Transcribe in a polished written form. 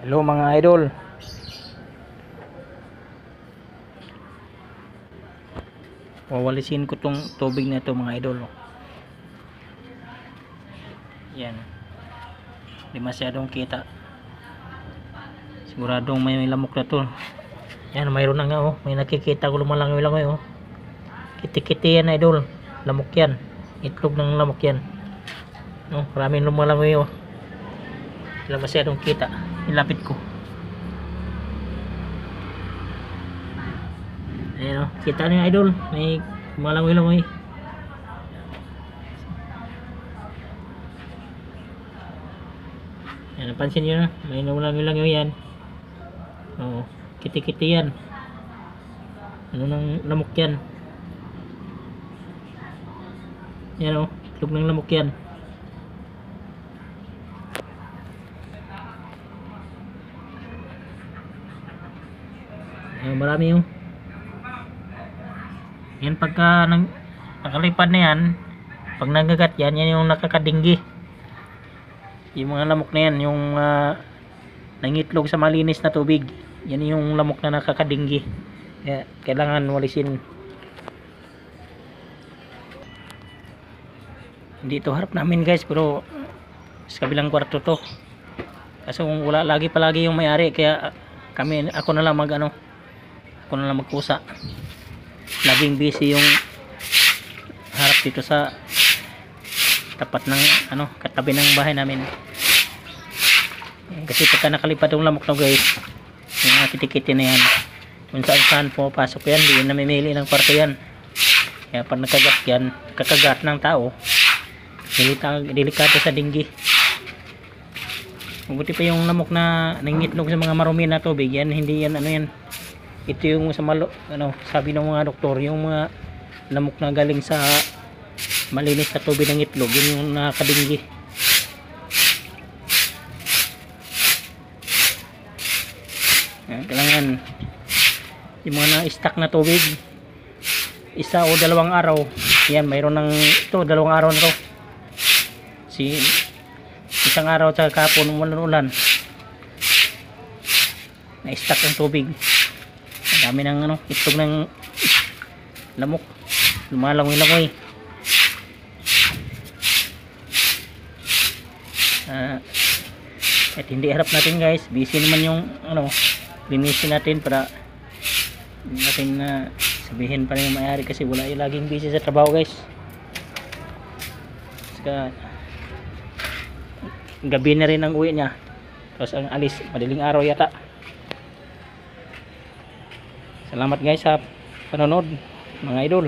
Hello mga idol. Wawalisin ko tong tubig na to mga idol. Yan. Di masyadong kita. Siguradong may lamok na to. Yan, mayroon na nga oh. May nakikita ko lumalangoy-langoy oh. Kiti-kiti yan idol. Lamok yan. Itlog ng lamok yan. No, maraming lumalangoy oh. Wala masyadong kita. Ilapit ko. Ayan o, kita niyo idol, may malangoy-langoy. Ayan, napansin nyo na, may malangoy-langoy yan. Oo, kiti-kiti yan. Ano nang lamok yan? Ayan o, itlog ng lamok yan. Ayan, marami yung yan pagka nakalipad na yan, pag nagagat yan, yan yung nakakadinggi. Yung mga lamok na yan, yung nangitlog sa malinis na tubig, yan yung lamok na nakakadinggi. Kaya kailangan walisin. Hindi ito harap namin guys, pero sa kabilang kwarto to. Kasi kung wala palagi yung may-ari, kaya ako na lang ako na lang magkusa. Laging busy yung harap dito sa tapat ng katabi ng bahay namin. Kasi pagka nakalipad yung lamok na guys, yung kiti-kiti na yan, kung saan pumapasok yan, di yun namimili ng kwarto yan. Kaya pag nakagat yan, kakagat ng tao, delikado sa dinggi. Mabuti pa yung lamok na nangitlog sa mga marumi na tubig, yan hindi yan yan. Ito yung sabi ng mga doktor, yung mga lamok na galing sa malinis na tubig ng itlog, yun yung nakakadinggi. Kailangan yung mga na-stack na tubig, isa o dalawang araw, yan mayroon ng ito, dalawang araw na to. Isang araw sa kapon ulan na-stack ng tubig. Dami ng itlog ng lamok, lumalangoy-langoy. At hindi harap natin guys, busy naman yung linisin natin para natin sabihin pa rin yung may-ari, kasi wala yung laging busy sa trabaho guys. Saka gabi na rin ang uwi niya, tapos ang alis madaling araw yata. Salamat guys sa panonood mga idol.